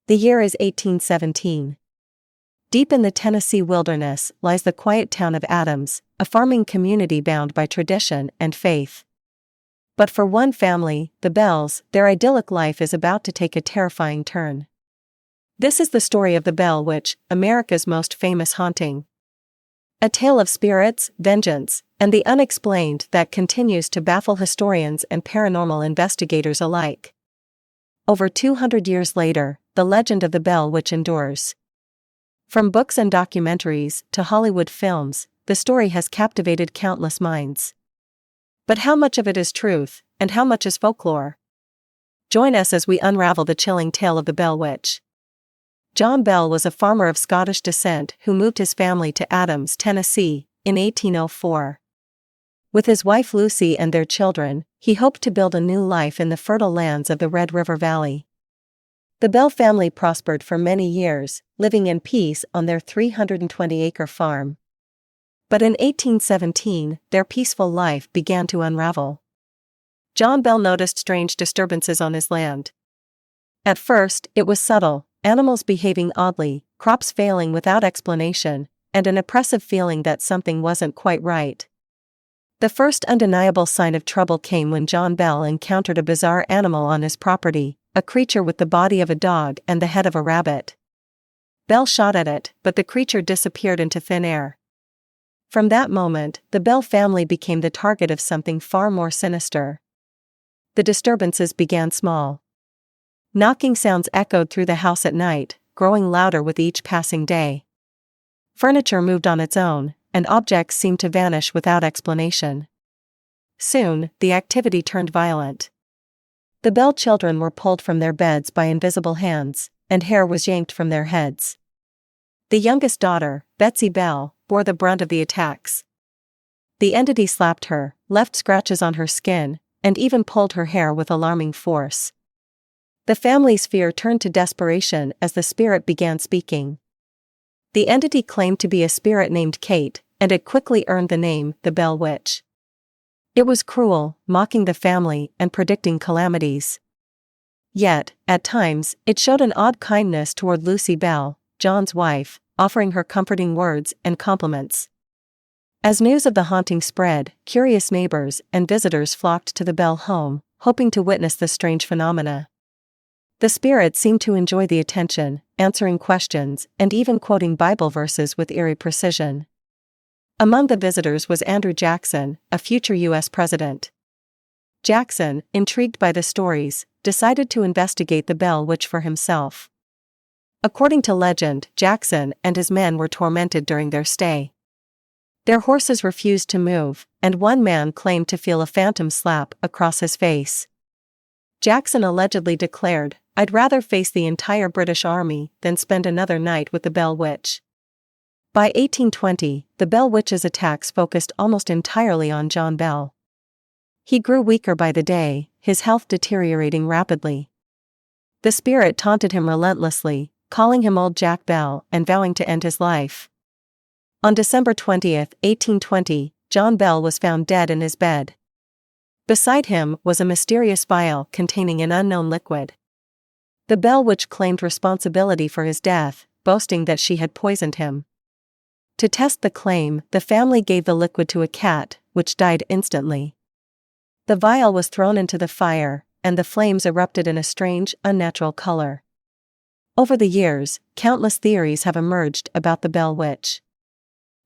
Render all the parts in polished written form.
The year is 1817. Deep in the Tennessee wilderness lies the quiet town of Adams, a farming community bound by tradition and faith. But for one family, the Bells, their idyllic life is about to take a terrifying turn. This is the story of the Bell Witch, America's most famous haunting. A tale of spirits, vengeance, and the unexplained that continues to baffle historians and paranormal investigators alike. Over 200 years later, the legend of the Bell Witch endures. From books and documentaries to Hollywood films, the story has captivated countless minds. But how much of it is truth, and how much is folklore? Join us as we unravel the chilling tale of the Bell Witch. John Bell was a farmer of Scottish descent who moved his family to Adams, Tennessee, in 1804. With his wife Lucy and their children, he hoped to build a new life in the fertile lands of the Red River Valley. The Bell family prospered for many years, living in peace on their 320-acre farm. But in 1817, their peaceful life began to unravel. John Bell noticed strange disturbances on his land. At first, it was subtle, animals behaving oddly, crops failing without explanation, and an oppressive feeling that something wasn't quite right. The first undeniable sign of trouble came when John Bell encountered a bizarre animal on his property, a creature with the body of a dog and the head of a rabbit. Bell shot at it, but the creature disappeared into thin air. From that moment, the Bell family became the target of something far more sinister. The disturbances began small. Knocking sounds echoed through the house at night, growing louder with each passing day. Furniture moved on its own, and objects seemed to vanish without explanation. Soon, the activity turned violent. The Bell children were pulled from their beds by invisible hands, and hair was yanked from their heads. The youngest daughter, Betsy Bell, bore the brunt of the attacks. The entity slapped her, left scratches on her skin, and even pulled her hair with alarming force. The family's fear turned to desperation as the spirit began speaking. The entity claimed to be a spirit named Kate, and it quickly earned the name, the Bell Witch. It was cruel, mocking the family and predicting calamities. Yet, at times, it showed an odd kindness toward Lucy Bell, John's wife, offering her comforting words and compliments. As news of the haunting spread, curious neighbors and visitors flocked to the Bell home, hoping to witness the strange phenomena. The spirit seemed to enjoy the attention, answering questions and even quoting Bible verses with eerie precision. Among the visitors was Andrew Jackson, a future U.S. president. Jackson, intrigued by the stories, decided to investigate the Bell Witch for himself. According to legend, Jackson and his men were tormented during their stay. Their horses refused to move, and one man claimed to feel a phantom slap across his face. Jackson allegedly declared, "I'd rather face the entire British Army than spend another night with the Bell Witch." By 1820, the Bell Witch's attacks focused almost entirely on John Bell. He grew weaker by the day, his health deteriorating rapidly. The spirit taunted him relentlessly, calling him Old Jack Bell and vowing to end his life. On December 20, 1820, John Bell was found dead in his bed. Beside him was a mysterious vial containing an unknown liquid. The Bell Witch claimed responsibility for his death, boasting that she had poisoned him. To test the claim, the family gave the liquid to a cat, which died instantly. The vial was thrown into the fire, and the flames erupted in a strange, unnatural color. Over the years, countless theories have emerged about the Bell Witch.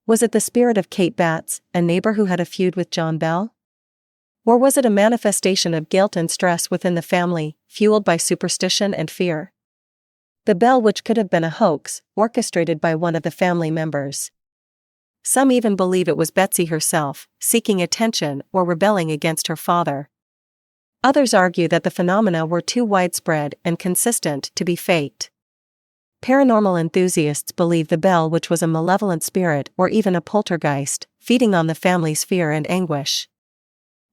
Was it the spirit of Kate Batts, a neighbor who had a feud with John Bell? Or was it a manifestation of guilt and stress within the family, fueled by superstition and fear? The Bell Witch could have been a hoax, orchestrated by one of the family members. Some even believe it was Betsy herself, seeking attention or rebelling against her father. Others argue that the phenomena were too widespread and consistent to be faked. Paranormal enthusiasts believe the Bell Witch was a malevolent spirit or even a poltergeist, feeding on the family's fear and anguish.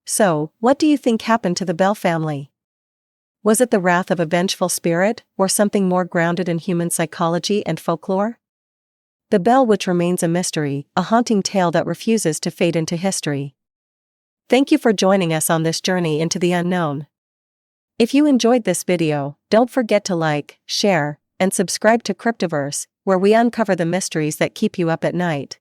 So, what do you think happened to the Bell family? Was it the wrath of a vengeful spirit, or something more grounded in human psychology and folklore? The Bell Witch remains a mystery, a haunting tale that refuses to fade into history. Thank you for joining us on this journey into the unknown. If you enjoyed this video, don't forget to like, share, and subscribe to Cryptiverse, where we uncover the mysteries that keep you up at night.